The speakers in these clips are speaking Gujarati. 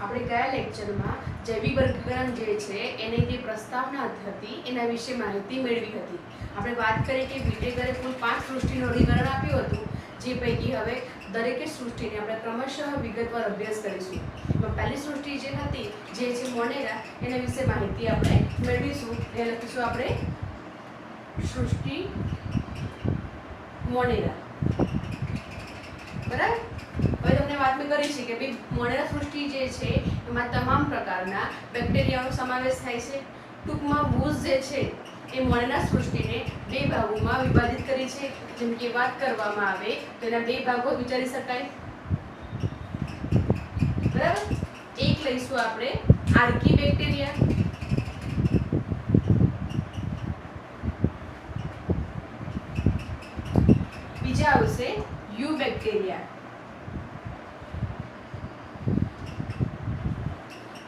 આપણે ગયા લેક્ચરમાં જૈવિક વર્ગીકરણ જે છે એની જે પ્રસ્તાવના હતી એના વિશે માહિતી મેળવી હતી. આપણે વાત કરી કે વિટેકરે કુલ 5 સૃષ્ટિનું વર્ગીકરણ આપ્યું હતું, જે પૈકી હવે દરેક સૃષ્ટિને આપણે ક્રમશઃ વિગતવાર અભ્યાસ કરીશું. એમાં પહેલી સૃષ્ટિ જે હતી જે છે મોનેરા, એના વિશે માહિતી આપણે મેળવીશું. એ લખીશું આપણે સૃષ્ટિ મોનેરા. બરાબર. હવે તમને વાત મેં કરી છે કે ભાઈ મોનેરા સૃષ્ટિ જે છે એમાં તમામ પ્રકારના બેક્ટેરિયાનો સમાવેશ થાય છે. ટૂંકમાં વૂઝ જે છે એ મોનેરા સૃષ્ટિને 2 ભાગોમાં વિભાજિત કરી છે. જેમ કે વાત કરવામાં આવે તો એના 2 ભાગો વિચારી શકાય. બરાબર. એક લઈશું આપણે આર્કી બેક્ટેરિયા, બીજા આવશે યુ બેક્ટેરિયા.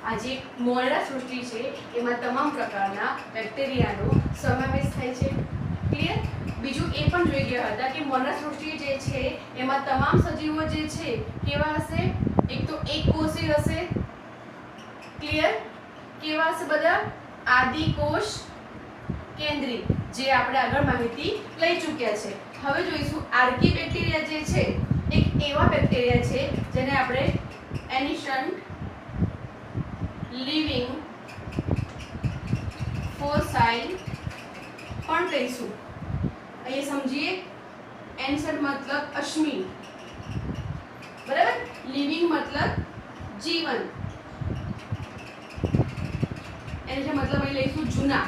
આ જે મોનેરા સૃષ્ટિ છે એમાં તમામ પ્રકારના બેક્ટેરિયાનો સમાવેશ થાય છે. ક્લિયર. બીજું એ પણ જોઈ ગયા હતા કે મોનેરા સૃષ્ટિ જે છે એમાં તમામ સજીવો જે છે કેવા હશે? એક તો એક કોષી હશે. ક્લિયર. કેવા હશે બધા? આદિકોષ કેન્દ્રી, જે આપણે આગળ માહિતી લઈ ચૂક્યા છે. હવે જોઈશું આર્કી બેક્ટેરિયા જે છે એક એવા બેક્ટેરિયા છે જેને આપણે એનિસન્ટ લિવિંગ ફોસાઇલ પણ કહીશું. અહીં સમજીએ. એનિસન્ટ મતલબ અશ્મિ, બરાબર. લિવિંગ મતલબ જીવન. એનિસન્ટ મતલબ અહીં લઈશું જૂના.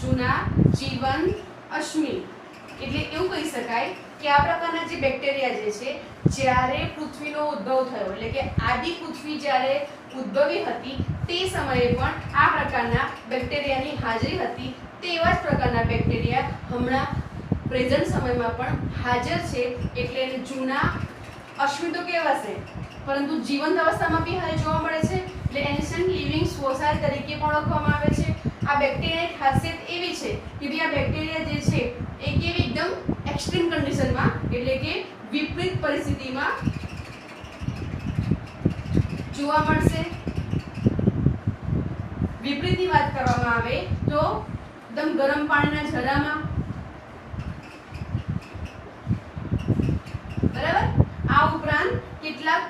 જૂના, જીવન, અશ્મિ. એટલે એવું કહી શકાય કે આ પ્રકારના જે બેક્ટેરિયા જે છે જ્યારે પૃથ્વીનો ઉદ્ભવ થયો, એટલે કે આદિ પૃથ્વી જ્યારે ઉદ્ભવી હતી તે સમયે પણ આ પ્રકારના બેક્ટેરિયાની હાજરી હતી. તેવા જ પ્રકારના બેક્ટેરિયા હમણાં પ્રેઝન્ટ સમયમાં પણ હાજર છે. એટલે જૂના અશ્મિ તો કહેવાશે, પરંતુ જીવંત અવસ્થામાં બી હાલ જોવા મળે છે. એટલે એનિસન્ટ લિવિંગ ફોસાઇલ તરીકે પણ ઓળખવામાં આવે છે. આ બેક્ટેરિયાની ખાસિયત એવી છે કે ભાઈ આ બેક્ટેરિયા જે છે એ કેવી એકદમ એક્સ્ટ્રીમ કન્ડિશનમાં, એટલે કે વિપરીત પરિસ્થિતિમાં જોવા મળશે. વિપરીતની વાત કરવામાં આવે તો એકદમ ગરમ પાણીના ઝરામાં, બરાબર. આ ઉપરાંત કેટલાક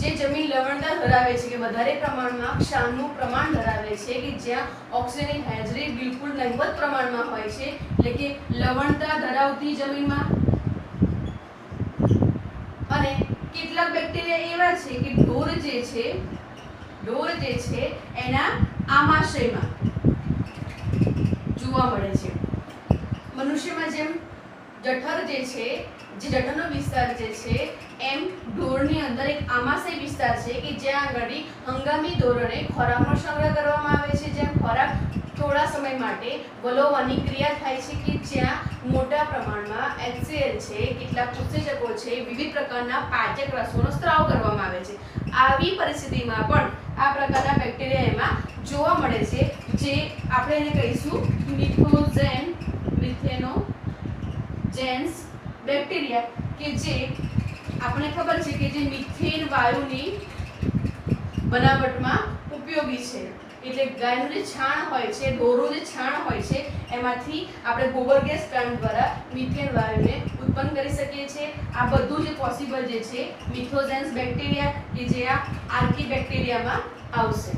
જે જમીન લવણતા ધરાવે છે કે વધારે પ્રમાણમાં ક્ષારનું પ્રમાણ ધરાવે છે કે જ્યાં ઓક્સિજનની હાજરી બિલકુલ નહિવત પ્રમાણમાં હોય છે, એટલે કે લવણતા ધરાવતી જમીનમાં. અને કેટલાક બેક્ટેરિયા એવા છે કે ઢોર જે છે એના આમાશયમાં જોવા મળે છે. મનુષ્યમાં જેમ જઠર જે છે, જે જઠરનો વિસ્તાર જે છે, એમ ઢોરની અંદર એક આમાશય વિસ્તાર છે કે જ્યાં આગળ હંગામી ધોરણે ખોરાકનો સંગ્રહ કરવામાં આવે છે. જ્યાં ખોરાક થોડા સમય માટે વલોવવાની ક્રિયા થાય છે કે જ્યાં મોટા પ્રમાણમાં HCl છે, કેટલાક ઉત્સેચકો છે, વિવિધ પ્રકારના પાચક રસોનો સ્ત્રાવ કરવામાં આવે છે. આવી પરિસ્થિતિમાં પણ આ પ્રકારના બેક્ટેરિયા એમાં જોવા મળે છે, જે આપણે એને કહીશું મિથેનોજેન્સ બેક્ટેરિયા, કે જે આપણને ખબર છે કે જે મિથેન વાયુની બનાવટમાં ઉપયોગી છે. એટલે ગાયનું જે છાણ હોય છે, ઢોરનું જે છાણ હોય છે, એમાંથી આપણે ગોબર ગેસ પ્લાન્ટ દ્વારા મિથેન વાયુને ઉત્પન્ન કરી શકીએ છીએ. આ બધું જે પોસિબલ જે છે મિથોજેન્સ બેક્ટેરિયા, કે જે આ આર્કી બેક્ટેરિયામાં આવશે.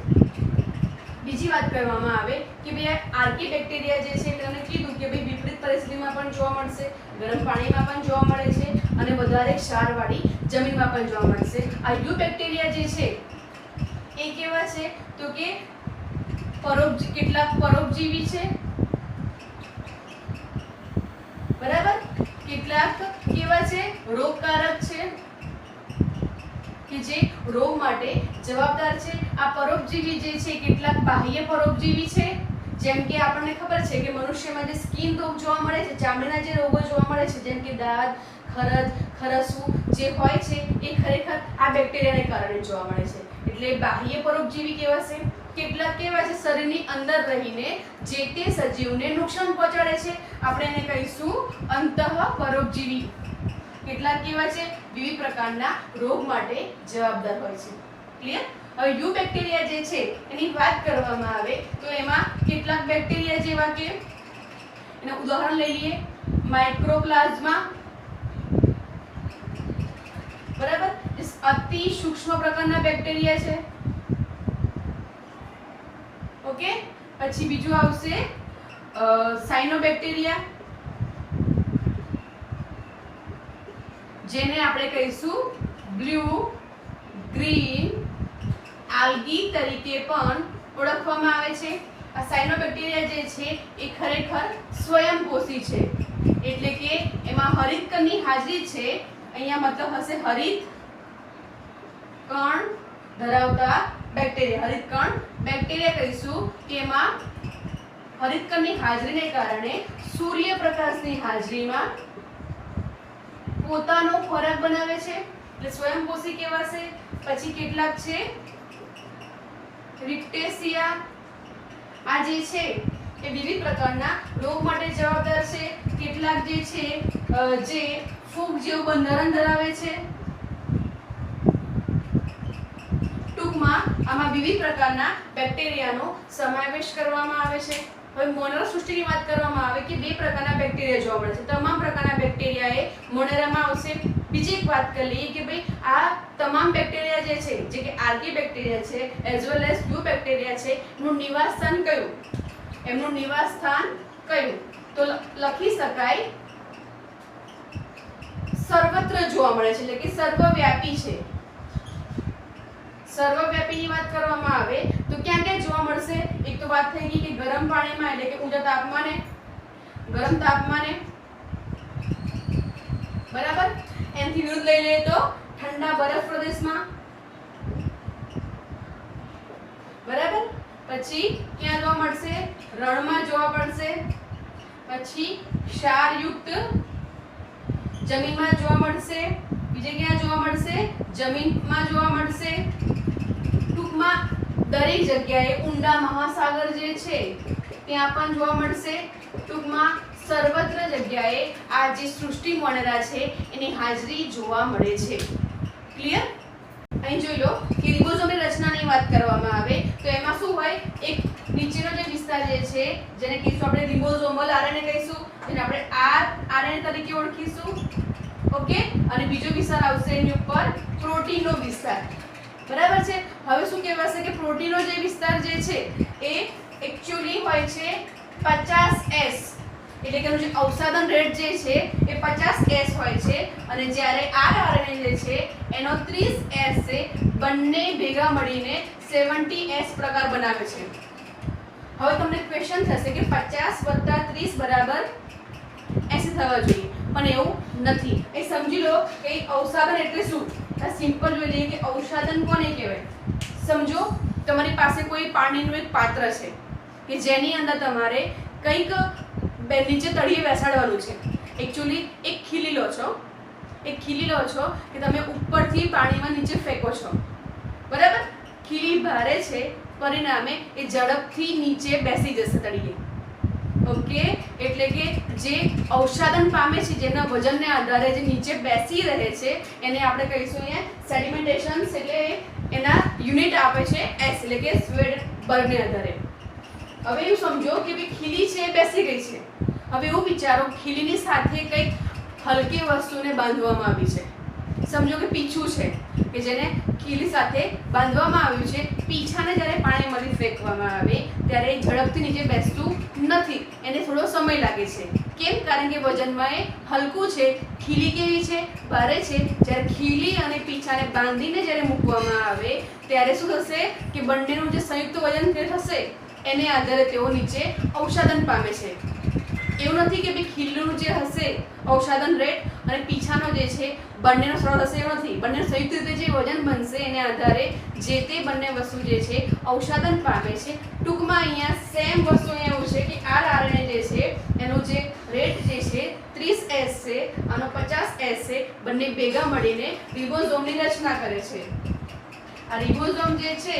બીજી વાત કરવામાં આવે કે ભાઈ આર્કી બેક્ટેરિયા જે છે તમને કીધું કે ભાઈ વિપરીત પરિસ્થિતિમાં પણ જોવા મળશે, ગરમ પાણીમાં પણ જોવા મળે છે અને વધારે ક્ષારવાળી જમીનમાં પણ જોવા મળશે. આ યુ બેક્ટેરિયા જે છે એ કેવા છે તો કે કેટલાક પરોપજીવી છે, બરાબર. કેટલાક કેવા છે? રોગકારક છે, કે જે રોગ માટે જવાબદાર છે. આ પરોપજીવી જે છે કેટલાક બાહ્ય પરોપજીવી છે. જેમ કે આપણને ખબર છે કે મનુષ્યમાં જે સ્કિન રોગ જોવા મળે છે, ચામડીના જે રોગો જોવા મળે છે, જેમ કે દાદ, ખરજ, ખરસવું જે હોય છે, એ ખરેખર આ બેક્ટેરિયાને કારણે જોવા મળે છે. એટલે બાહ્ય પરોપજીવી કહેવાશે. કેટલાક કેવા છે? શરીરની અંદર રહીને જે તે સજીવને નુકસાન પહોંચાડે છે, આપણે એને કહીશું અંતઃ પરોપજીવી. કેટલાક કેવા છે? વિવિધ પ્રકારના રોગ માટે જવાબદાર હોય છે. ક્લિયર? હવે યુ બેક્ટેરિયા જે છે એની વાત કરવામાં આવે તો એમાં કેટલાક બેક્ટેરિયા જેવા કે એના ઉદાહરણ લઈ લઈએ. માઇક્રોપ્લાઝ્મા, બરાબર, અતિ સૂક્ષ્મ પ્રકારના બેક્ટેરિયા છે. ઓકે, પછી બીજું આવશે સાયનોબેક્ટેરિયા, જેને આપણે કહીશું બ્લુ ગ્રીન આલ્ગી તરીકે પણ ઓળખવામાં આવે છે. આ સાયનોબેક્ટેરિયા જે છે એ ખરેખર સ્વયંપોષી છે, એટલે કે એમાં હરિતકણની હાજરી છે. અહીંયા મતલબ હશે હરિત કણ ધરાવતા બેક્ટેરિયા. હરિતકણ બેક્ટેરિયા કહીશું કે એમાં હરિતકણની હાજરીને કારણે સૂર્યપ્રકાશની હાજરીમાં પોતાનો ખોરાક બનાવે છે, એટલે સ્વયંપોષી કહેવાશે. પછી કેટલાક છે રિક્ટેશિયા. આ જે છે એ વિવિધ પ્રકારના રોગ માટે જવાબદાર છે. કેટલાક જે છે જે ફૂગ જેવું બંધારણ ધરાવે છે. ટૂંકમાં આમાં વિવિધ પ્રકારના બેક્ટેરિયાનો સમાવેશ કરવામાં આવે છે. હવે મોનોરા સૃષ્ટિની વાત કરવામાં આવે કે બે પ્રકારના બેક્ટેરિયા જોવા મળે છે. તમામ પ્રકારના બેક્ટેરિયા એ મોનેરામાં આવશે. બીજી એક વાત કરી લઈએ કે ભાઈ આ તમામ બેક્ટેરિયા જે છે, જે કે આર્કી બેક્ટેરિયા છે as well as you bacteria છે, એનું નિવાસ સ્થાન કયું? એમનું નિવાસ સ્થાન કયું? તો લખી શકાય સર્વત્ર જોવા મળે છે, એટલે કે સર્વવ્યાપી છે. સર્વવ્યાપીની વાત કરવામાં આવે તો ક્યાં ક્યાં જોવા મળશે? એક તો વાત થઈ ગઈ કે ગરમ પાણીમાં, એટલે કે ઊંચા તાપમાને, ગરમ તાપમાને, બરાબર. એનાથી વિરુદ્ધ લઈ લઈએ તો ઠંડા બરફ પ્રદેશમાં, બરાબર. પછી ક્યાં જોવા મળશે? રણમાં જોવા મળશે. પછી ક્ષારયુક્ત જમીનમાં જોવા મળશે. બીજે ક્યાં જોવા મળશે? જમીનમાં જોવા મળશે. ટૂંકમાં દરેક જગ્યાએ ઊંડા મહાસાગર જે છે ત્યાં પણ જોવા મળશે. ટૂંકમાં સર્વત્ર જગ્યાએ આ જે સૃષ્ટિ મોનેરા છે એની હાજરી જોવા મળે છે. ક્લિયર? અહીં જોઈ લો કે રિબોઝોમની રચનાની વાત કરવામાં આવે તો એમાં શું હોય? એક નીચેનો જે વિસ્તાર જે છે જેને કહીશું આપણે રિબોઝોમલ આરએનએ કહીશું, જેને આપણે આરએનએ તરીકે ઓળખીશું. ઓકે, અને બીજો વિસ્તાર આવશે એની ઉપર પ્રોટીનનો વિસ્તાર. બરાબર છે. હવે શું કહેવાશે કે પ્રોટીનનો જે વિસ્તાર જે છે એ એક્ચ્યુઅલી હોય છે 50S, એટલે કે જે અવસાદન રેટ જે છે એ 50S હોય છે, અને જ્યારે આરઆરએનએ જે છે એનો 30S છે. બંને ભેગા મળીને 70S પ્રકાર બનાવે છે. હવે તમને ક્વેશ્ચન થશે કે 50 + 30 બરાબર 80 થવા જોઈએ, પણ એવું નથી. એ સમજી લો કે અવસાદન એટલે શું? આ સિમ્પલ જોઈ લઈએ કે અવસાદન કોને કહેવાય. સમજો તમારી પાસે કોઈ પાણીનું એક પાત્ર છે કે જેની અંદર તમારે કંઈક નીચે તળિયે બેસાડવાનું છે. એકચ્યુઅલી એક ખીલી લો છો કે તમે ઉપરથી પાણીમાં નીચે ફેંકો છો, બરાબર. ખીલી ભારે છે, પરિણામે એ ઝડપથી નીચે બેસી જશે તળિયે. ઓકે, એટલે કે જે અવસાદન પામે છે, જેના વજનને આધારે જે નીચે બેસી રહે છે એને આપણે કહીશું અહીંયા સેડિમેન્ટેશન, એટલે એના યુનિટ આપે છે S, એટલે કે સ્વેડબર્ગને આધારે. હવે એવું સમજો કે ભાઈ ખીલી છે બેસી ગઈ છે. હવે એવું વિચારો ખીલીની સાથે કંઈક હલકી વસ્તુને બાંધવામાં આવી છે. સમજો કે પીછું છે કે જેને ખીલી સાથે બાંધવામાં આવ્યું છે. પીછાને જ્યારે પાણીમાંથી ફેંકવામાં આવે ત્યારે ઝડપથી નીચે બેસતું નથી, એને થોડો સમય લાગે છે. કેમ? કારણ કે વજનમાં એ હલકું છે. ખીલી કેવી છે? ભારે છે. જ્યારે ખીલી અને પીછાને બાંધીને જ્યારે મૂકવામાં આવે ત્યારે શું થશે કે બંનેનું જે સંયુક્ત વજન થશે એને આધારે તેઓ નીચે અવસાદન પામે છે. એવું નથી કે ભાઈ ખીલીનું જે હશે અવસાદન રેટ અને પીછાનો જે છે બંનેનો સરળ હશે, એવું નથી. બંને સંયુક્ત રીતે જે વજન બનશે એને આધારે જે તે બંને વસ્તુ જે છે અવસાદન પામે છે. ટૂંકમાં અહીંયા સેમ વસ્તુ અહીંયા એવું છે કે આરઆરએનએ જે છે એનો જે રેટ જે છે 30S છે, આનો 50S છે. બંને ભેગા મળીને રિબોઝોમની રચના કરે છે. આ રિબોઝોમ જે છે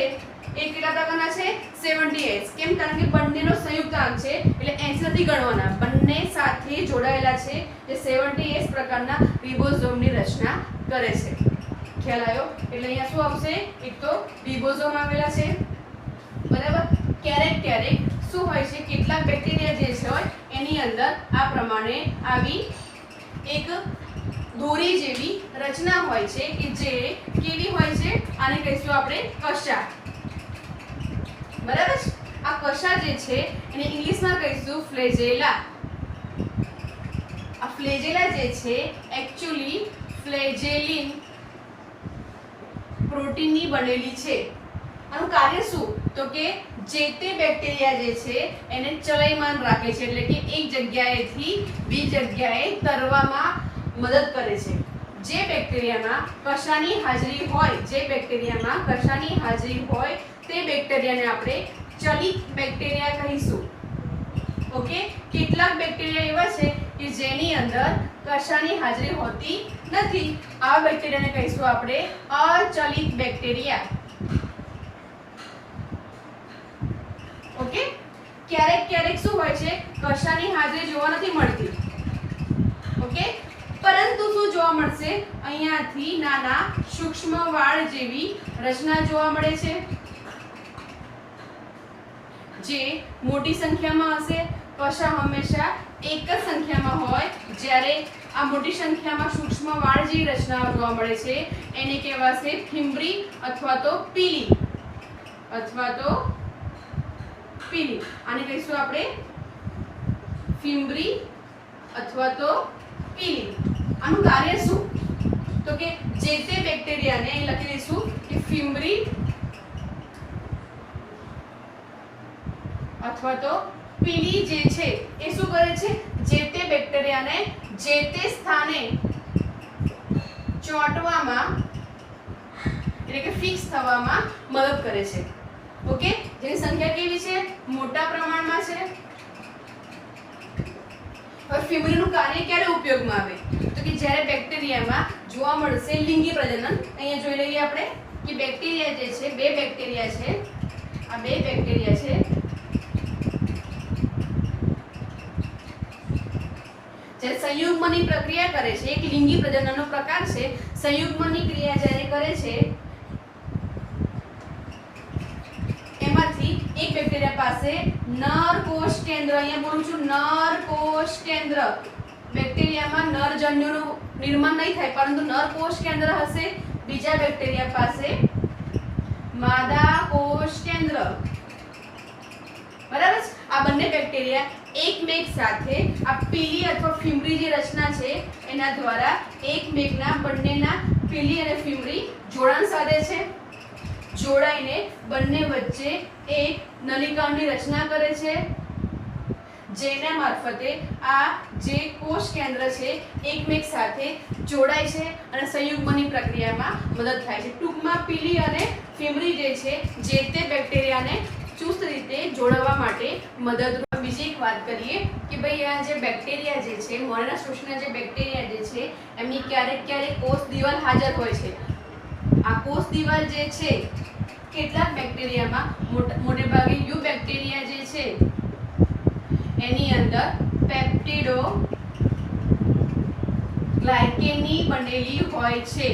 એ કેટલા પ્રકારના છે? 70S. કેમ? કારણ કે બંનેનો સંયુક્તાંક છે એટલે 80 નથી ગણવાના, બંને સાથે જોડાયેલા છે જે 70S પ્રકારના રિબોઝોમની રચના કરે છે. ખ્યાલ આવ્યો? એટલે અહીંયા શું આવશે? એક તો રિબોઝોમ આવેલા છે, બરાબર. ક્યારેક ક્યારેક શું હોય છે, કેટલાક બેક્ટેરિયા જે છે એની અંદર આ પ્રમાણે આવી એક દોરી જેવી રચના હોય છે કે જે કેવી હોય છે? આને કહીશું આપણે કશા, બરાબર. આ કશા જે છે એને ઇંગ્લિશમાં કહીશું ફ્લેજેલા. આ ફ્લેજેલા જે છે એકચ્યુઅલી ફ્લેજેલિન પ્રોટીનની બનેલી છે. આનું કાર્ય શું? તો કે જે તે બેક્ટેરિયા જે છે એને ચલાયમાન રાખે છે, એટલે કે એક જગ્યાએથી બીજી જગ્યાએ તરવામાં મદદ કરે છે. જે બેક્ટેરિયામાં કશાની હાજરી હોય, તે બેક્ટેરિયાને આપણે ચલિત બેક્ટેરિયા કહીશું. ઓકે. કેટલાક બેક્ટેરિયા એવા છે કે જેની અંદર કશાની હાજરી હોતી નથી. આ બેક્ટેરિયાને કહીશું આપણે અચલિત બેક્ટેરિયા. ઓકે. ક્યારેક ક્યારેક શું હોય છે, કશાની હાજરી જોવા નથી મળતી. ઓકે. પરંતુ શું જોવા મળશે? અહીંયાથી નાના સૂક્ષ્મ વાળ જેવી રચના જોવા મળે છે, જે મોટી સંખ્યામાં હશે. કશા હંમેશા એક જ સંખ્યામાં હોય, જ્યારે આ મોટી સંખ્યામાં સૂક્ષ્મ વાળ જેવી રચનાઓ જોવા મળે છે એને કહેવાશે ફિમ્બ્રી અથવા તો પીલી. આને કહીશું આપણે ફિમ્બ્રી અથવા તો પીલી. આનું કાર્ય શું? તો કે જે તે બેક્ટેરિયાને અહીં લખી દઈશું કે ફિમ્બ્રી અથવા તો પીલી જે છે એ શું કરે છે? જે તે બેક્ટેરિયાને જે તે સ્થાને ચોંટવામાં એટલે કે ફિક્સ થવામાં મદદ કરે છે. ઓકે. જેની સંખ્યા કેવી છે? મોટા પ્રમાણમાં છે. હવે ફિમ્બ્રીનું કાર્ય ક્યારે ઉપયોગમાં આવે? તો કે જ્યારે બેક્ટેરિયામાં જોવા મળશે લિંગી પ્રજનન. અહીંયા જોઈ લઈએ આપણે કે બેક્ટેરિયા જે છે, બે બેક્ટેરિયા છે. આ બે બેક્ટેરિયા છે જે સંયુગ્મની પ્રક્રિયા કરે છે. એક લિંગી પ્રજનનનો પ્રકાર છે. સંયુગ્મની ક્રિયા જ્યારે કરે છે એમાંથી એક બેક્ટેરિયા પાસે નર કોષ કેન્દ્ર, અહીંયા બોલું છું નર કોષ કેન્દ્ર. બેક્ટેરિયામાં નરજન્યુનું નિર્માણ નહીં થાય, પરંતુ નર કોષ કેન્દ્ર હશે. બીજા બેક્ટેરિયા પાસે માદા કોષ કેન્દ્ર, બરાબર. આ બંને બેક્ટેરિયા એકમેક સાથે આ પીલી અથવા ફિમ્બ્રી જે રચના છે એના દ્વારા એકમેકના બંનેના પીલી અને ફિમ્બ્રી જોડાણ સાધે છે. જોડાઈને બંને વચ્ચે એક નલિકાઓની રચના કરે છે, જેના મારફતે આ જે કોષ કેન્દ્ર છે એકમેક સાથે જોડાય છે અને સંયુગ્મની પ્રક્રિયામાં મદદ થાય છે. ટૂંકમાં પીલી અને ફિમ્બ્રી જે છે જે તે બેક્ટેરિયાને ચુસ્ત રીતે જોડવા માટે મદદરૂપ. બીજી એક વાત કરીએ કે ભાઈ આ જે બેક્ટેરિયા જે છે, મોરેના શોષણના જે બેક્ટેરિયા જે છે એમની ક્યારેક ક્યારેક કોષ દિવાલ હાજર હોય છે. આ કોષ દિવાલ જે છે કેટલાક બેક્ટેરિયામાં મોટે ભાગે યુ બેક્ટેરિયા જે છે એની અંદર પેપ્ટિડો ગ્લાયકેનની બનેલી હોય છે.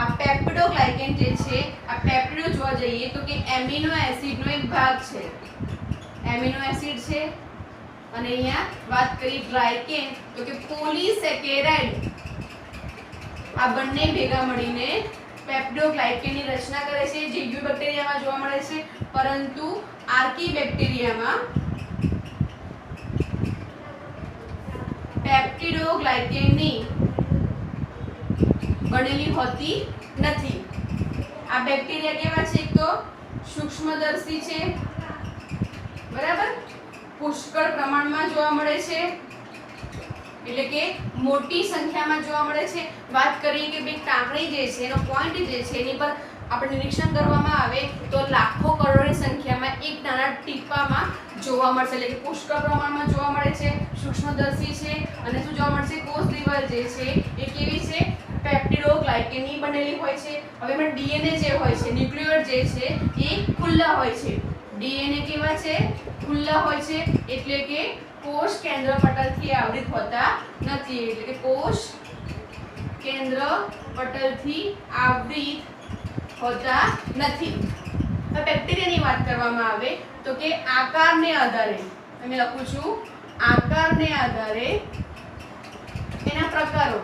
આ પેપ્ટિડોગ્લાયકેન જે છે, આ પેપ્ટિડો જોવા જઈએ તો કે એમિનો એસિડનો એક ભાગ છે. એમિનો એસિડ છે અને અહીંયા વાત કરી ગ્લાયકેન તો કે પોલીસેકેરાઇડ. આ બંને ભેગા મળીને પેપ્ટિડોગ્લાયકેનની રચના કરે છે, જે યુ બેક્ટેરિયામાં જોવા મળે છે. પરંતુ આર્કી બેક્ટેરિયામાં પેપ્ટિડોગ્લાયકેનની બનેલી હોતી નથી. આ બેક્ટેરિયા કેવા છે? એક તો સૂક્ષ્મદર્શી છે, બરાબર. પુષ્કળ પ્રમાણમાં જોવા મળે છે, એટલે કે મોટી સંખ્યામાં જોવા મળે છે. વાત કરીએ કે ભાઈ કાંકરી જે છે એનો પોઈન્ટ જે છે એની પર આપણે નિરીક્ષણ કરવામાં આવે તો લાખો કરોડની સંખ્યામાં એક નાના ટીપામાં જોવા મળશે, એટલે કે પુષ્કળ પ્રમાણમાં જોવા મળે છે. સૂક્ષ્મદર્શી છે અને શું જોવા મળશે? કોષ દિવાલ જે છે એ કેવી છે? પેપ્ટિડોગ્લાયકેનની બનેલી હોય છે. હવે એમાં ડીએનએ જે હોય છે, ન્યુક્લિયોઇડ જે છે એ ખુલ્લા હોય છે. ડીએનએ કેવા છે? ખુલ્લા હોય છે, એટલે કે કોષ કેન્દ્ર પટલથી આવૃત હોતા નથી. એટલે કે કોષ કેન્દ્ર પટલથી આવૃત હોતા નથી. હવે બેક્ટેરિયાની વાત કરવામાં આવે તો કે આકારને આધારે, અમે લખું છું આકારને આધારે એના પ્રકારો,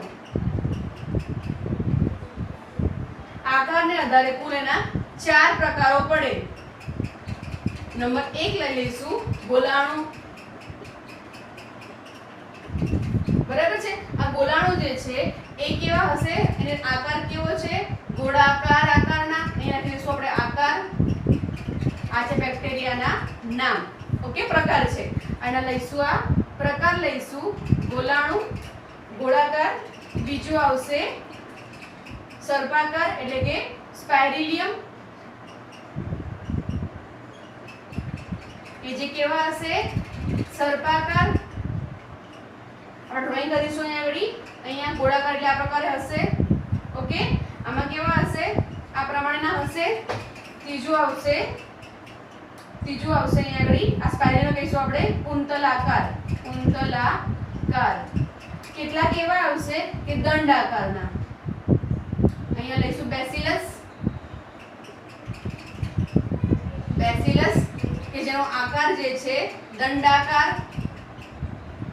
આકારને આધારે કુલ એના 4 પ્રકારો પડે. નંબર 1 લઈ લઈશું ગોલાણુ. બરાબર છે. આ ગોલાણુ જે છે એ કેવા હશે, એનો આકાર કેવો છે, ગોળાકાર આકારના. અહીંયા લખીશું આપણે આકાર. આ છે બેક્ટેરિયાના નામ. ઓકે, પ્રકાર છે. આના લઈશું, આ પ્રકાર લઈશું ગોલાણુ, ગોળાકાર. બીજો આવશે સર્પાકાર એટલે કે સ્પાઇરેલિયમ, કે જે કેવા હશે, સર્પાકાર. ડ્રોઈંગ કરીશું અહીંયા ગોળાકાર એટલે આ પ્રકારે હશે. ઓકે, આમાં કેવા હશે, આ પ્રમાણેના હશે. ત્રીજું આવશે અહીંયા આ સ્પાઇરલ કહીશું આપણે કુંતલાકાર. કુંતલાકાર. કેટલા કેવા આવશે કે દંડાકારના. અહીંયા લઈશું બેસિલસ. બેસિલસ કે જેનો આકાર જે છે દંડાકાર,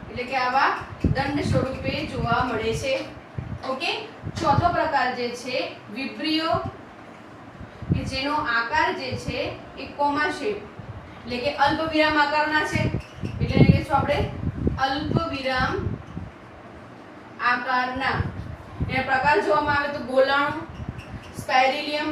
એટલે કે આવા દંડ સ્વરૂપે જોવા મળે છે. ઓકે, ચોથો પ્રકાર જે છે વિબ્રિયો, કે જેનો આકાર જે છે એ કોમા શેપ એટલે કે અલ્પ વિરામ આકારના છે. એટલે એને કહીશું આપણે અલ્પ વિરામ આકારના. એના પ્રકાર જોવામાં આવે તો ગોલાણુ, સ્પાઇરેલિયમ,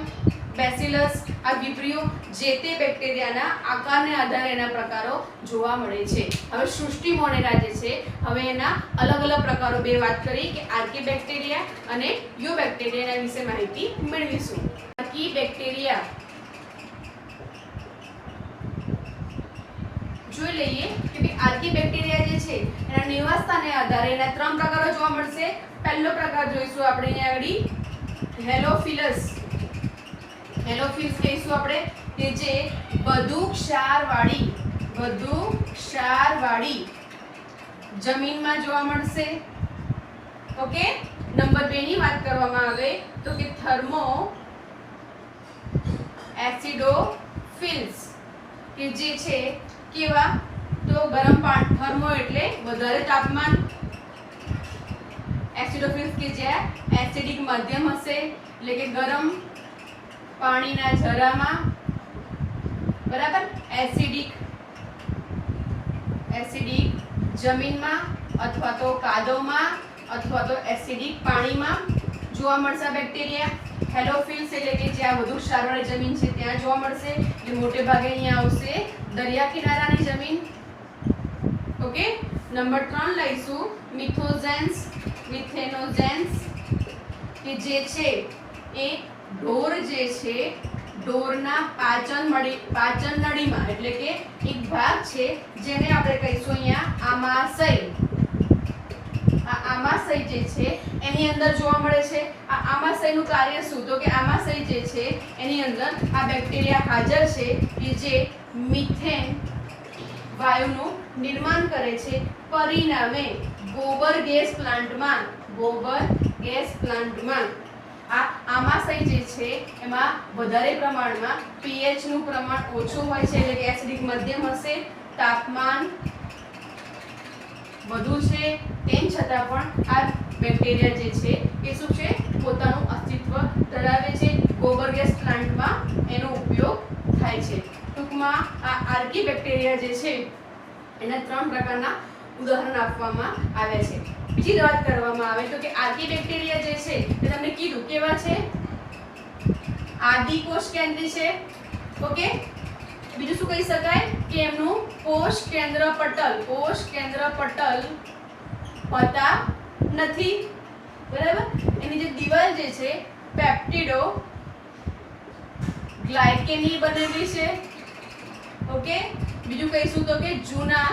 બેસિલસ, આ વિબ્રિયો જે તે બેક્ટેરિયાના આકારને આધારે એના પ્રકારો જોવા મળે છે. હવે સૃષ્ટિ મોનેરા જે છે, હવે એના અલગ અલગ પ્રકારો બે વાત કરી કે આર્કી બેક્ટેરિયા અને યુ બેક્ટેરિયા વિશે માહિતી મેળવીશું. આર્કી બેક્ટેરિયા જોઈ લઈએ કે આર્કી બેક્ટેરિયા જે છે એના નિવાસ સ્થાનને આધારે એના 3 પ્રકારો જોવા મળશે. પહેલો પ્રકાર જોઈશું આપણે અહીંયા આગળ હેલોફિલસ. હેલોફિલ્સ કહીશું આપણે કે જે વધુ ક્ષારવાળી જમીનમાં જોવા મળશે. ઓકે, નંબર 2 ની વાત કરવામાં આવે તો કે થર્મો એસિડોફિલ્સ, કે જે છે કેવા તો ગરમ પાણી, થર્મો એટલે વધારે તાપમાન, એસિડોફિલ્સ કે જ્યાં એસિડિક માધ્યમ હશે એટલે કે ગરમ પાણીના ઝરામાં, બરાબર, એસિડિક જમીનમાં અથવા તો કાદવમાં અથવા તો એસિડિક પાણીમાં જોવા મળશે બેક્ટેરિયા. હેલોફિલ્સ એટલે કે જ્યાં વધુ ક્ષારવાળી જમીન છે ત્યાં જોવા મળશે. એટલે મોટે ભાગે અહીંયા આવશે દરિયા કિનારાની જમીન. ઓકે, નંબર 3 લઈશું મિથેનોજેન્સ, કે જે છે એ ઢોર જે છે ઢોરના પાચન નળીમાં એટલે કે એક ભાગ છે જેને આપણે કહીશું અહીંયા આમાશય. આ આમાશય જે છે એની અંદર જોવા મળે છે. આ આમાશયનું કાર્ય શું તો કે આમાશય જે છે એની અંદર આ બેક્ટેરિયા હાજર છે કે જે મિથેન વાયુનું નિર્માણ કરે છે. પરિણામે ગોબર ગેસ પ્લાન્ટમાં આ આમાશય જે છે એમાં વધારે પ્રમાણમાં pH નું પ્રમાણ ઓછું હોય છે એટલે કે એસિડિક મધ્યમ હશે. તાપમાન વધુ છે તેમ છતાં પણ આ બેક્ટેરિયા જે છે એ શું છે પોતાનું અસ્તિત્વ ધરાવે છે. ગોબર ગેસ પ્લાન્ટમાં એનો ઉપયોગ થાય છે. ટૂંકમાં આ આર્કી બેક્ટેરિયા જે છે એના 3 પ્રકારના ઉદાહરણ આપવામાં આવ્યા છે. બીજી વાત કરવામાં આવે તો કે આર્કી બેક્ટેરિયા જે છે તે તમને કીધું કેવા છે, આદિ કોષ કેન્દ્રી છે. ઓકે, બીજું શું કહી શકાય કે એમનું કોષ કેન્દ્ર પટલ હોતા નથી. બરાબર, એની જે દિવાલ જે છે પેપ્ટિડો ગ્લાયકેનની બનેલી છે. ઓકે, બીજું કહીશું તો કે જૂના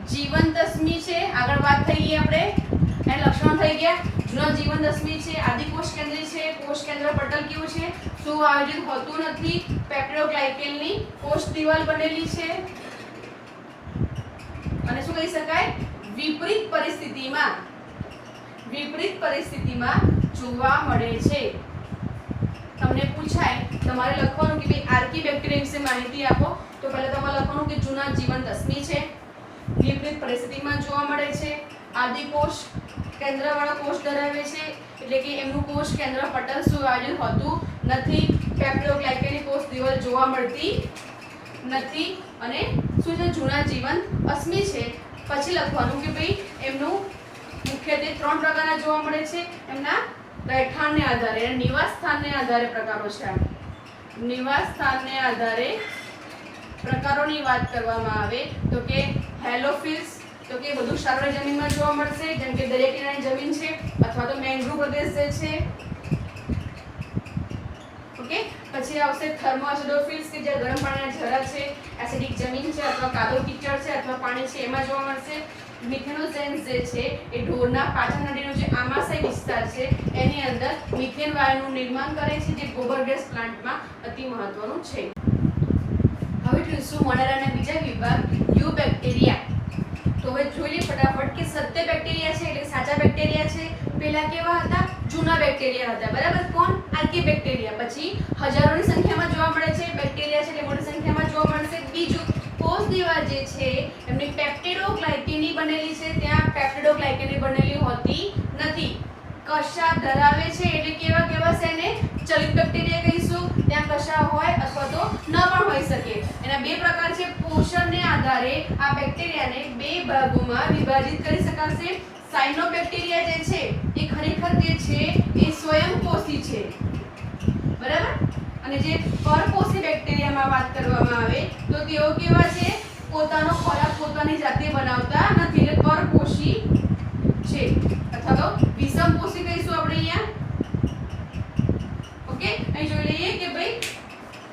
જીવનદશમી છે. આગળ વાત થઈ ગઈ આપણે, એના લક્ષણો થઈ ગયા. જૂના જીવનદશમી છે, આદિકોષ કેન્દ્રી છે, કોષ કેન્દ્ર પટલ કેવું છે, સુઆયોજિત હોતું નથી, પેપ્ટિડોગ્લાયકેનની કોષ દિવાલ બનેલી છે. અને શું કહી શકાય, વિપરીત પરિસ્થિતિમાં જોવા મળે છે. તમને પૂછાય તમારે લખવાનું કે ભાઈ આર્કી બેક્ટેરિયા વિશે માહિતી આપો, તો પહેલા તમારે લખવાનું કે જૂના જીવંત અશ્મિ છે, નિયમિત પરિસ્થિતિમાં જોવા મળે છે, આદિકોષ કેન્દ્રવાળા કોષ ધરાવે છે, એટલે કે એમનું કોષ કેન્દ્ર પટલ સુવાળેલું હોતું નથી, પેપ્ટિડોગ્લાયકેની કોષ દિવાલ જોવા મળતી નથી, અને શું છે જૂના જીવંત અશ્મિ છે. પછી લખવાનું કે ભાઈ એમનું મુખ્યત્વે 3 પ્રકારના જોવા મળે છે, એમના રહેઠાણને આધારે, નિવાસ સ્થાનને આધારે પ્રકારો છે. નિવાસ સ્થાનને આધારે પ્રકારોની વાત કરવામાં આવે તો કે હેલોફિલ્સ, તો કે બધું ક્ષારવાળી જમીનમાં જોવા મળશે, જેમ કે દરિયા કિનારાની જમીન છે અથવા તો મેંગ્રુવ પ્રદેશ જે છે. ઓકે, પછી આવશે થર્મોએસિડોફિલ્સ કે જે ગરમ પાણીના ઝરા છે, એસિડિક જમીન છે અથવા કાદવ કીચડ છે અથવા પાણી છે એમાં જોવા મળશે. મિથેનોઝેન્સ જે છે એ ઢોરના પાચન નળીનો જે આમાશય વિસ્તાર છે એની અંદર મિથેન વાયુનું નિર્માણ કરે છે, જે ગોબર ગેસ પ્લાન્ટમાં અતિ મહત્વનું છે. હવે જોઈશું મોડેરાના બીજા વિભાગ યુ બેક્ટેરિયા. તો હવે જોઈ લઈએ ફટાફટ કે સત્ય બેક્ટેરિયા છે એટલે સાચા બેક્ટેરિયા છે. પહેલા કેવા હતા? જૂના બેક્ટેરિયા હતા, બરાબર. કોણ? આર્કી બેક્ટેરિયા. પછી હજારોની સંખ્યામાં જોવા મળે છે બેક્ટેરિયા છે એટલે મોટી સંખ્યામાં જોવા મળશે. બીજું, કોષ દીવાલ જે છે એમની પેપ્ટિડોગ્લાયકેનની બનેલી છે, ત્યાં પેપ્ટિડોગ્લાયકેનની બનેલી હોતી નથી. કશા ધરાવે છે એટલે કેવા કહેવાશે એને? ચલિત બેક્ટેરિયા કહીશું. ત્યાં કશા હોય અથવા તો ન પણ હોઈ શકે. એના 2 પ્રકાર છે. પોષણને આધારે આ બેક્ટેરિયાને 2 ભાગોમાં વિભાજિત કરી શકાશે. સાયનોબેક્ટેરિયા જે છે એ ખરેખર જે છે એ સ્વયંપોષી છે, બરાબર. અને જે પરપોષી બેક્ટેરિયામાં વાત કરવામાં આવે તો તેઓ કેવા છે? પોતાનો ખોરાક પોતાની જાતે બનાવતા નથી, એટલે પરપોષી છે. અથવા તો વિષમપોષી કહીશું આપણે અહીંયા. ઓકે, અહીં જોઈ લઈએ કે ભાઈ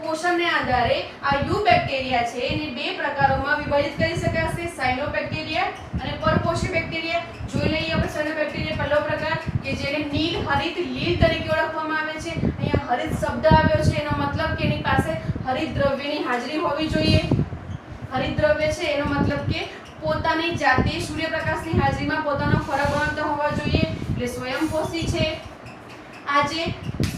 પોષણને આધારે આ યુ બેક્ટેરિયા છે એને 2 પ્રકારોમાં વિભાજિત કરી શકાશે, સાયનોબેક્ટેરિયા અને પરપોષી બેક્ટેરિયા. જોઈ લઈએ આપણે સાયનોબેક્ટેરિયા પહેલો પ્રકાર કે જેને નીલ હરિત લીલ તરીકે ઓળખવામાં આવે છે. અહીંયા હરિત શબ્દ આવ્યો છે, એનો મતલબ કે એની પાસે હરિત દ્રવ્યની હાજરી હોવી જોઈએ. હરિત દ્રવ્ય છે એનો મતલબ કે પોતાની જાતે સૂર્યપ્રકાશની હાજરીમાં પોતાનો ખોરાક બનાવતા હોવા જોઈએ, એટલે સ્વયંપોષી છે. આ જે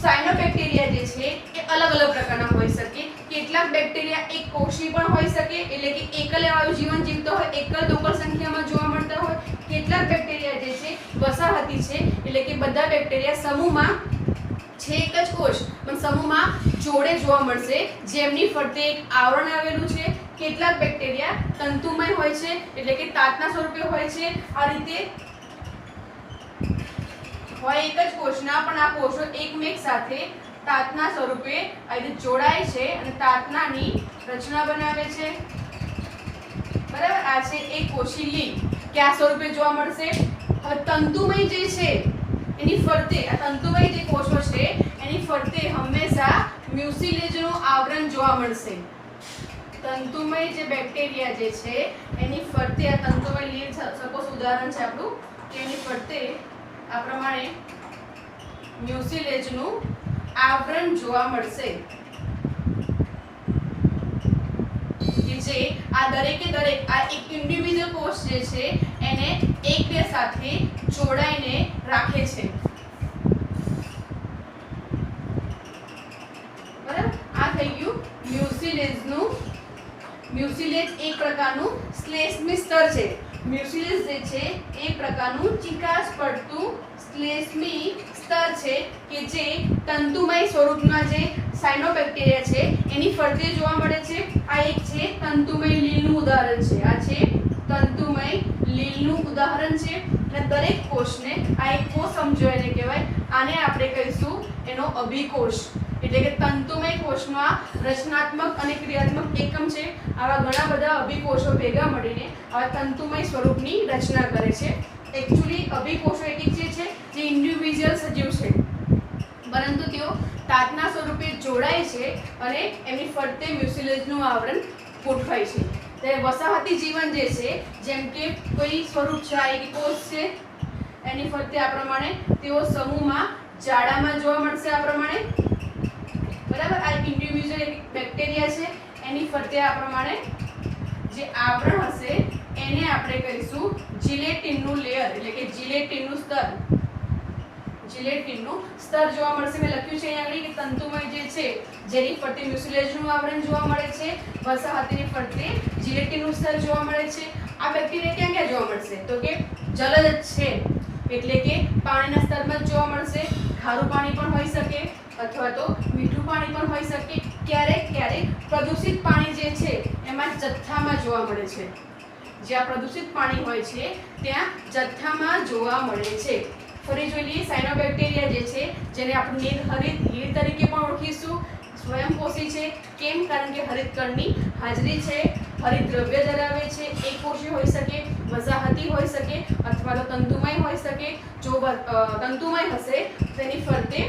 સાયનોબેક્ટેરિયા જે છે એ અલગ અલગ પ્રકારના હોઈ શકે. કેટલાક બેક્ટેરિયા એક કોષી પણ હોઈ શકે, એટલે કે એકલ વાયુ જીવન જીવતો હોય, એકલ લોકલ સંખ્યામાં જોવા મળતા હોય. કેટલાક બેક્ટેરિયા જે છે વસાહતી છે, એટલે કે બધા બેક્ટેરિયા સમૂહમાં છે એક જ કોષ પણ સમૂહમાં જોડે જોવા મળશે, જેમની ફરતે એક આવરણ આવેલું છે. કેટલાક બેક્ટેરિયા તંતુમય હોય છે, એટલે કે તાતના સ્વરૂપે હોય છે. આ રીતે હોય એક જ કોષના, પણ આ કોષો એકમેક સાથે તાતના સ્વરૂપે આ રીતે જોડાય છે અને તાતનાની રચના બનાવે છે, બરાબર. આ છે એક કોષી લીલ, કે આ સ્વરૂપે જોવા મળશે. હવે તંતુમય જે છે એની ફરતે, આ તંતુમય જે કોષો છે એની ફરતે હંમેશા મ્યુસિલેજનું આવરણ જોવા મળશે. તંતુમય જે બેક્ટેરિયા જે છે એની ફરતે આ તંતુમય લીલ, સપોઝ ઉદાહરણ છે આપણું, કે એની ફરતે આ પ્રમાણે મ્યુસિલેજનું આવરણ જોવા મળશે, કે જે આ દરેકે દરેક આ એક ઇન્ડિવિડ્યુઅલ કોષ જે છે એને એકબીજા સાથે જોડાઈને રાખે છે, બરાબર. આ થઈ ગયું મ્યુસિલેજનું. મ્યુસિલેજ એક પ્રકારનું શ્લેષ્મી સ્તર છે. મ્યુસિલેજ જે છે એ પ્રકારનું ચિકાસ પડતું શ્લેષ્મી સ્તર છે કે જે તંતુમય સ્વરૂપમાં જે સાયનોબેક્ટેરિયા છે એની ફરતે જોવા મળે છે. આ એક છે તંતુમય લીલનું ઉદાહરણ છે. આ છે તંતુમય લીલનું ઉદાહરણ છે. અને દરેક કોષને આ એક કોષ સમજો એને કહેવાય. આને આપણે કહીશું એનો અભિકોષ, એટલે કે તંતુમય કોષમાં રચનાત્મક અને ક્રિયાત્મક એકમ છે. આવા ઘણા બધા અભિકોષો ભેગા મળીને આવા તંતુમય સ્વરૂપની રચના કરે છે. એકચ્યુઅલી અભિકોષો એક છે જે ઇન્ડિવિડ્યુઅલ સજીવ છે, પરંતુ તેઓ તાતના સ્વરૂપે જોડાય છે અને એમની ફરતે મ્યુસિલેજનું આવરણ ગોઠવાય છે. ત્યારે વસાહતી જીવન જે છે, જેમ કે કોઈ સ્વરૂપ છે, આ એક કોષ છે, એની ફરતે આ પ્રમાણે તેઓ સમૂહમાં જાડામાં જોવા મળશે, આ પ્રમાણે, બરાબર. આ ઇન્ડિવિડ્યુઅલ બેક્ટેરિયા છે, એની ફરતે આ પ્રમાણે જે આવરણ હશે એને આપણે કહીશું જિલેટિનનું લેયર, એટલે કે જિલેટિનનું સ્તર. જિલેટીનનું સ્તર જોવા મળશે. મેં લખ્યું છે અહીંયા આગળ કે તંતુમય જે છે જેની ફરતે મ્યુસિલેજનું આવરણ જોવા મળે છે, વસાહતીની ફરતે જિલેટીનનું સ્તર જોવા મળે છે. આ બેક્ટેરિયા ક્યાં ક્યાં જોવા મળશે? તો કે જલજ છે, એટલે કે પાણીના સ્તરમાં જ જોવા મળશે. ખારું પાણી પણ હોઈ શકે અથવા તો મીઠું પાણી પણ હોઈ શકે. ક્યારેક ક્યારેક પ્રદૂષિત પાણી જે છે એમાં જથ્થામાં જોવા મળે છે. જ્યાં પ્રદૂષિત પાણી હોય છે ત્યાં જથ્થામાં જોવા મળે છે. ફરી જોઈ લઈએ સાયનોબેક્ટેરિયા જે છે જેને આપણે નિર્હરિત લીલ તરીકે પણ ઓળખીશું. સ્વયંપોષી છે. કેમ? કારણ કે હરિતકણની હાજરી છે, હરિતદ્રવ્ય ધરાવે છે, એકકોષી હોઈ શકે, વસાહતી હોઈ શકે અથવા તો તંતુમય હોઈ શકે. જો તંતુમય હશે તેની ફરતે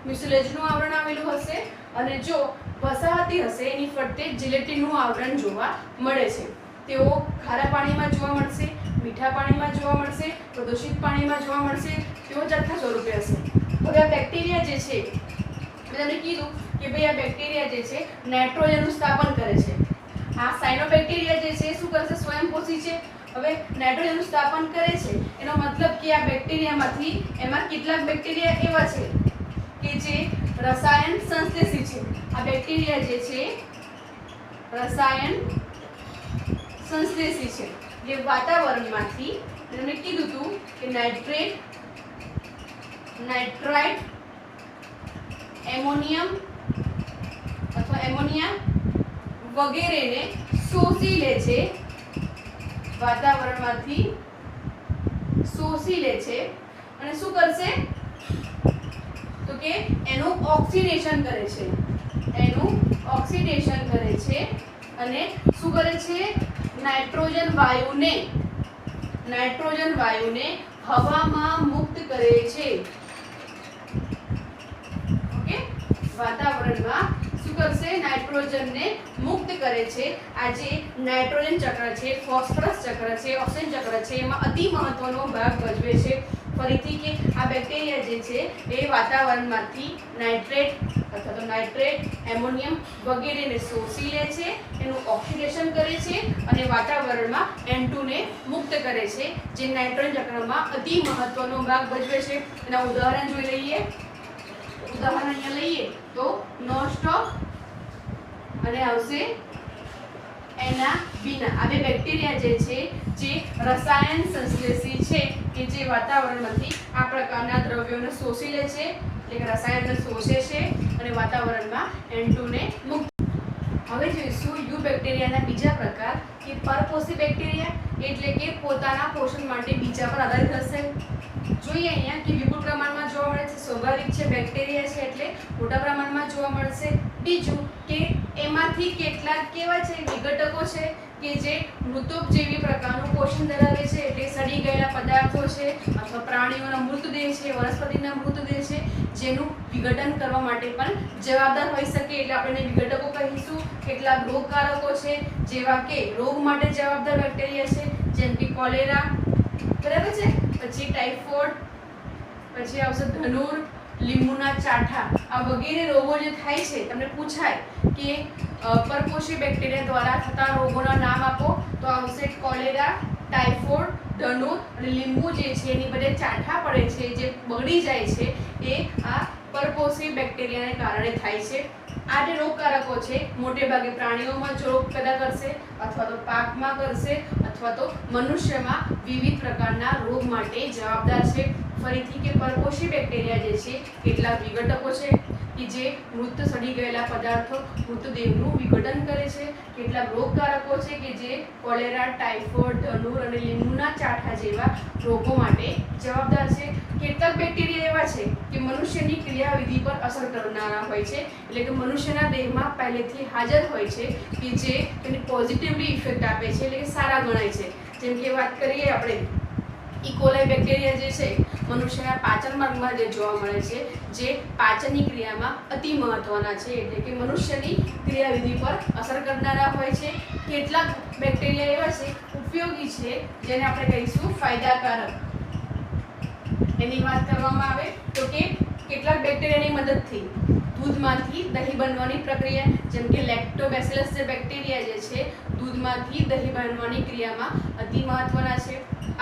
મ્યુસિલેજનું આવરણ આવેલું હશે અને જો વસાહતી હશે એની ફરતે જિલેટીનનું આવરણ જોવા મળે છે. તેઓ ખારા પાણીમાં જોવા મળશે, મીઠા પાણીમાં જોવા મળશે, પ્રદૂષિત પાણીમાં જોવા મળશે. તેઓ જથ્થા સ્વરૂપે હશે. હવે આ બેક્ટેરિયા જે છે મેં તમને કીધું કે ભાઈ આ બેક્ટેરિયા જે છે નાઇટ્રોજનનું સ્થાપન કરે છે. આ સાયનોબેક્ટેરિયા જે છે શું કરશે? સ્વયંપોષી છે. હવે નાઇટ્રોજનનું સ્થાપન કરે છે એનો મતલબ કે આ બેક્ટેરિયામાંથી એમાં કેટલાક બેક્ટેરિયા એવા છે કે જે રસાયણ સંશ્લેષી છે. આ બેક્ટેરિયા જે છે રસાયણ સંશ્લેષી છે. જે વાતાવરણમાંથી મેં કીધું હતું કે નાઇટ્રેટ, નાઇટ્રાઇટ, એમોનિયમ અથવા એમોનિયા વગેરેને શોષી લે છે. વાતાવરણમાંથી શોષી લે છે અને શું કરશે? તો કે એનું ઓક્સિડેશન કરે છે. એનું ઓક્સિડેશન કરે છે અને શું કરે છે? નાઇટ્રોજન વાયુને હવામાં મુક્ત કરે છે. ઓકે, વાતાવરણમાં શું કરશે? નાઇટ્રોજનને મુક્ત કરે છે. આ જે નાઇટ્રોજન ચક્ર છે, ફોસ્ફરસ ચક્ર છે, ઓક્સિજન ચક્ર છે એમાં અતિ મહત્વનો ભાગ ભજવે છે. ફરીથી કે આ બેક્ટેરિયા જે છે એ વાતાવરણમાંથી નાઇટ્રેટ અથવા તો નાઇટ્રેટ, એમોનિયમ વગેરેને શોષી લે છે, એનું ઓક્સિડેશન કરે છે અને વાતાવરણમાં N2 ને મુક્ત કરે છે, જે નાઇટ્રોજન ચક્રમાં અતિ મહત્વનો ભાગ ભજવે છે. એના ઉદાહરણ જોઈ લઈએ. ઉદાહરણ અહીંયા લઈએ તો નોસ્ટોક અને આવશે એના વિના. આ બે બેક્ટેરિયા જે છે જે રસાયણ સંશ્લેષી છે કે જે વાતાવરણમાંથી આ પ્રકારના દ્રવ્યોને શોષી લે છે, એટલે કે રસાયણને શોષે છે અને વાતાવરણમાં N2 ને મુક્ત. હવે જોઈશું યુ બેક્ટેરિયાના બીજા પ્રકાર કે પરપોષી બેક્ટેરિયા, એટલે કે પોતાના પોષણ માટે બીજા પર આધારિત હશે. જોઈએ અહીંયા કે વિપુલ પ્રમાણમાં જોવા મળે છે. સ્વાભાવિક છે, બેક્ટેરિયા છે એટલે મોટા પ્રમાણમાં જોવા મળશે. બીજું કે એમાંથી કેટલાક કેવા છે? વિઘટકો છે કે જે મૃતોપજીવી પ્રકારનું પોષણ ધરાવે છે, એટલે સડી ગયેલા પદાર્થો છે અથવા પ્રાણીઓના મૃતદેહ છે, વનસ્પતિના મૃતદેહ છે જેનું વિઘટન કરવા માટે પણ જવાબદાર હોઈ શકે, એટલે આપણે વિઘટકો કહીશું. કેટલાક રોગકારકો છે જેવા કે રોગ માટે જવાબદાર બેક્ટેરિયા છે, જેમ કે કોલેરા, બરાબર છે, પછી ટાઇફોઇડ, પછી આવશે ધનુર, લીંબુના ચાઠા. આ વગેરે રોગો જે થાય છે તમને પૂછાય કે પરપોષી બેક્ટેરિયા દ્વારા થતા રોગોના નામ આપો, તો આવશે કોલેરા, ટાઇફોઇડ, ધનુર અને લીંબુ જે છે એની બધે ચાઠા પડે છે, જે બળી જાય છે, એ આ પરપોષી બેક્ટેરિયાને કારણે થાય છે. આ જે રોગકારકો છે મોટે ભાગે પ્રાણીઓમાં જ રોગ પેદા કરશે અથવા તો પાકમાં કરશે અથવા તો મનુષ્યમાં વિવિધ પ્રકારના રોગ માટે જવાબદાર છે. ફરીથી કે પરપોષી બેક્ટેરિયા જે છે કેટલાક વિઘટકો છે કે જે મૃત સડી ગયેલા પદાર્થો, મૃતદેહનું વિઘટન કરે છે. કેટલાક રોગકારકો છે કે જે કોલેરા, ટાઇફોઇડ, ધનુર અને લીંબુના ચાઠા જેવા રોગો માટે જવાબદાર છે. કેટલાક બેક્ટેરિયા એવા છે કે મનુષ્યની ક્રિયાવિધિ પર અસર કરનારા હોય છે, એટલે કે મનુષ્યના દેહમાં પહેલેથી હાજર હોય છે કે જે તેની પોઝિટિવલી ઇફેક્ટ આપે છે, એટલે કે સારા ગણાય છે. જેમ કે વાત કરીએ આપણે ઇકોલાઈ બેક્ટેરિયા જે છે મનુષ્યના પાચન માર્ગમાં જે જોવા મળે છે, જે પાચનની ક્રિયામાં અતિ મહત્વના છે, એટલે કે મનુષ્યની ક્રિયાવિધિ પર અસર કરનારા હોય છે. કેટલાક બેક્ટેરિયા એવા છે ઉપયોગી છે જેને આપણે કહીશું ફાયદાકારક. એની વાત કરવામાં આવે તો કે કેટલાક બેક્ટેરિયાની મદદથી દૂધમાંથી દહીં બનવાની પ્રક્રિયા, જેમ કે લેક્ટોબેસિલસ જે બેક્ટેરિયા જે છે દૂધમાંથી દહીં બનવાની ક્રિયામાં અતિ મહત્વના છે.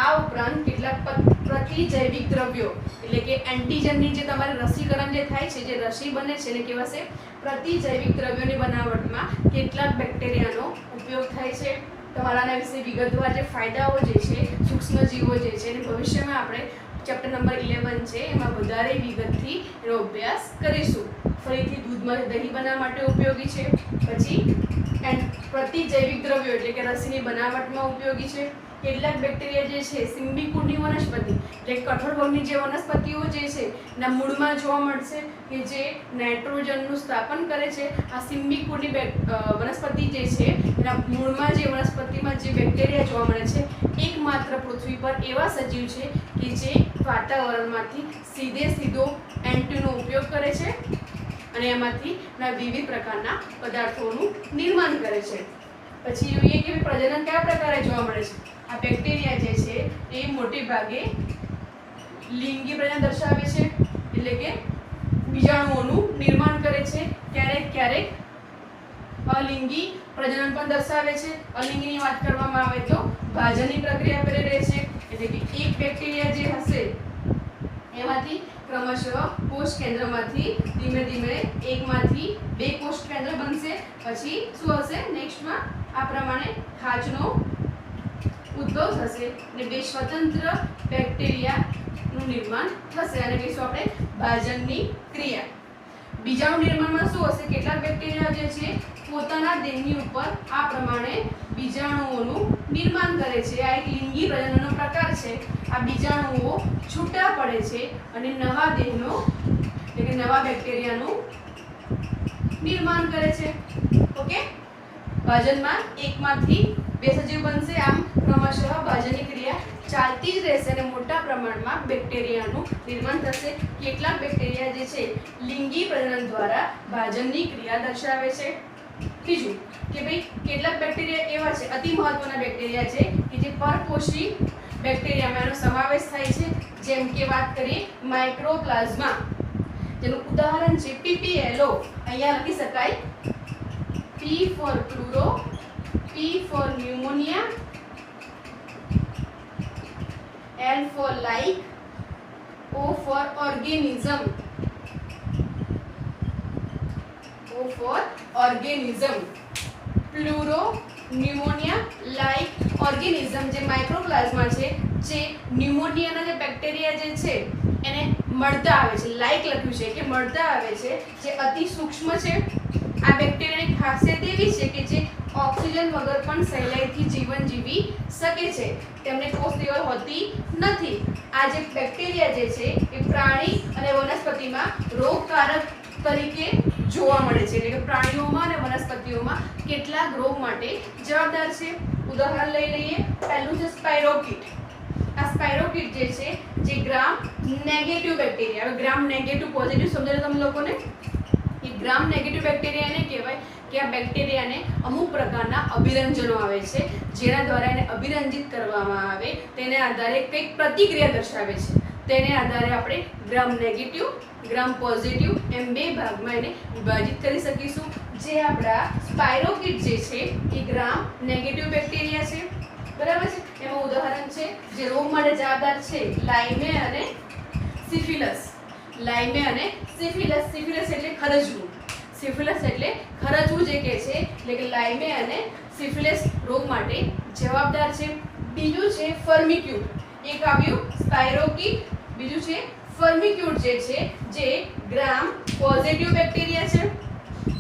આ ઉપરાંત કેટલાક પ્રતિજૈવિક દ્રવ્યો એટલે કે એન્ટીજનની જે તમારે રસીકરણ જે થાય છે, જે રસી બને છે એને કહેવાશે પ્રતિજૈવિક દ્રવ્યોની બનાવટમાં કેટલાક બેક્ટેરિયાનો ઉપયોગ થાય છે. તમારાના વિશે વિગતવાર જે ફાયદાઓ જે છે, સૂક્ષ્મજીવો જે છે એને ભવિષ્યમાં આપણે ચેપ્ટર નંબર 11 છે એમાં વધારે વિગતથી એનો અભ્યાસ કરીશું. ફરીથી દૂધમાં દહીં બનાવવા માટે ઉપયોગી છે. પછી પ્રતિજૈવિક દ્રવ્યો એટલે કે રસીની બનાવટમાં ઉપયોગી છે. કેટલાક બેક્ટેરિયા જે છે સિમ્બિકુડની વનસ્પતિ એટલે કઠોળ વર્ગની જે વનસ્પતિઓ જે છે એના મૂળમાં જોવા મળશે કે જે નાઇટ્રોજનનું સ્થાપન કરે છે. આ સિમ્બિકુડની વનસ્પતિ જે છે એના મૂળમાં જે વનસ્પતિમાં જે બેક્ટેરિયા જોવા મળે છે એકમાત્ર પૃથ્વી પર એવા સજીવ છે કે જે વાતાવરણમાંથી સીધો એન્ટીનો ઉપયોગ કરે છે અને એમાંથી વિવિધ પ્રકારના પદાર્થોનું નિર્માણ કરે છે. પછી જોઈએ કે પ્રજનન કયા પ્રકારે જોવા મળે છે. આ બેક્ટેરિયા જે છે એ મોટે ભાગે લિંગી પ્રજનન દર્શાવે છે એટલે કે બીજાણુઓનું નિર્માણ કરે છે. ક્યારેક અલિંગી પ્રજનન પણ દર્શાવે છે. અલિંગીની વાત કરવામાં આવે તો ભાજનની પ્રક્રિયા પ્રેરે છે એટલે કે એક બેક્ટેરિયા જે હશે એમાંથી ક્રમશઃ કોષ કેન્દ્રમાંથી ધીમે એકમાંથી બે કોષ કેન્દ્ર બનશે. પછી શું હશે નેક્સ્ટમાં આ પ્રમાણે ખાંચનો ઉદ્ભવ થશે અને બે સ્વતંત્ર બેક્ટેરિયાનું નિર્માણ થશે અને કહીશું આપણે ભાજનની ક્રિયા. બીજાણુ નિર્માણમાં શું હશે કેટલાક બેક્ટેરિયા જે છે પોતાના દેહની ઉપર આ પ્રમાણે બીજાણુઓનું નિર્માણ કરે છે. આ એક લિંગી પ્રજનનનો પ્રકાર છે. આ બીજાણુઓ છૂટા પડે છે અને નવા દેહનો એટલે કે નવા બેક્ટેરિયાનું નિર્માણ કરે છે. ઓકે, ભાજનમાં એકમાંથી બે સજીવ બનશે. આમ ક્રમશઃ ભાજનની ક્રિયા ચાલતી જ રહેશે અને મોટા પ્રમાણમાં બેક્ટેરિયાનું નિર્માણ થશે. કેટલાક બેક્ટેરિયા જે છે લિંગી પ્રજનન દ્વારા ભાજનની ક્રિયા દર્શાવે છે. બીજું કે ભાઈ કેટલાક બેક્ટેરિયા એવા છે અતિ મહત્વના બેક્ટેરિયા છે કે જે પરપોષી બેક્ટેરિયામાં એનો સમાવેશ થાય છે. જેમ કે વાત કરીએ માઇક્રોપ્લાઝ્મા, જેનું ઉદાહરણ છે PPLO. અહીંયા લખી શકાય P for pluro, P for pneumonia, L for like, O for organism, O for organism, pluro, pneumonia, like, organism જે માઇક્રોપ્લાઝ્મા છે જે ન્યુમોનિયાના જે બેક્ટેરિયા જે છે એને મળતા આવે છે. લાઈક લખ્યું છે કે મળતા આવે છે જે અતિ સૂક્ષ્મ છે. આ બેક્ટેરિયાની ખાસિયત એવી છે કે જે ઓક્સિજન વગર પણ સહેલાઈથી જીવન જીવી શકે છે. તેમને કોષ દિવાલ હોતી નથી. આ જે બેક્ટેરિયા જે છે એ પ્રાણી અને વનસ્પતિમાં રોગકારક તરીકે જોવા મળે છે એટલે કે પ્રાણીઓમાં અને વનસ્પતિઓમાં કેટલાક રોગ માટે જવાબદાર છે. ઉદાહરણ લઈ લઈએ. પહેલું છે સ્પાઇરોકીટ. આ સ્પાઇરોકીટ જે છે જે ગ્રામ નેગેટિવ બેક્ટેરિયા. હવે ગ્રામ નેગેટિવ પોઝિટિવ સમજાય તમે લોકોને કે ગ્રામ નેગેટિવ બેક્ટેરિયા એને કહેવાય કે આ બેક્ટેરિયાને અમુક પ્રકારના અભિરંજનો આવે છે જેના દ્વારા એને અભિરંજિત કરવામાં આવે તેને આધારે કંઈક પ્રતિક્રિયા દર્શાવે છે. તેને આધારે આપણે ગ્રામ નેગેટિવ ગ્રામ પોઝિટિવ એમ બે ભાગમાં એને વિભાજિત કરી શકીશું. જે આપણા સ્પાઇરોકીટ જે છે એ ગ્રામ નેગેટિવ બેક્ટેરિયા છે. બરાબર છે. એમાં ઉદાહરણ છે જે રોગ માટે જવાબદાર છે લાઇમે અને સિફિલસ. લાઇમે અને સિફિલસ. સિફિલસ એટલે ખરજવું. સિફિલસ એટલે ખરજવું જે કહે છે એટલે કે લાઇમે અને સિફિલિસ રોગ માટે જવાબદાર છે. બીજું છે ફર્મિક્યુટ. એક આવ્યું સ્પાઇરોકીટ, બીજું છે ફર્મિક્યુટ જે છે જે ગ્રામ પોઝિટિવ બેક્ટેરિયા છે.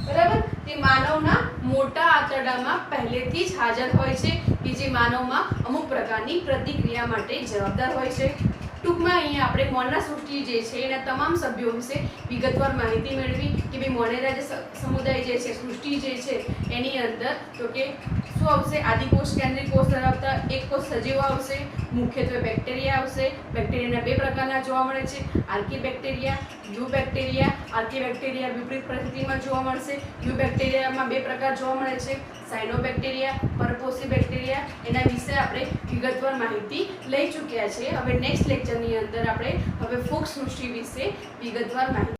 બરાબર. તે માનવના મોટા આંતરડામાં પહેલેથી જ હાજર હોય છે કે જે માનવમાં અમુક પ્રકારની પ્રતિક્રિયા માટે જવાબદાર હોય છે. ટૂંકમાં અહીંયા આપણે મોનેરા સૃષ્ટિ જે છે એના તમામ સભ્યો વિશે વિગતવાર માહિતી મેળવી કે ભાઈ મોનેરા જે સમુદાય જે છે સૃષ્ટિ જે છે એની અંદર તો કે શું આવશે આદિકોષ કેન્દ્રીય કોષ ધરાવતા એક કોષ સજીવો આવશે. મુખ્યત્વે બેક્ટેરિયા આવશે. બેક્ટેરિયાના બે પ્રકારના જોવા મળે છે આર્કી બેક્ટેરિયા, યુ બેક્ટેરિયા. આર્કી બેક્ટેરિયા વિપરીત પરિસ્થિતિમાં જોવા મળશે. યુ બેક્ટેરિયામાં બે પ્રકાર જોવા મળે છે સાયનોબેક્ટેરિયા, પરપોષી બેક્ટેરિયા. એના વિશે આપણે વિગતવાર માહિતી લઈ ચૂક્યા છે. હવે નેક્સ્ટ લેક્ચરની અંદર આપણે હવે ફૂગ સૃષ્ટિ વિશે વિગતવાર માહિતી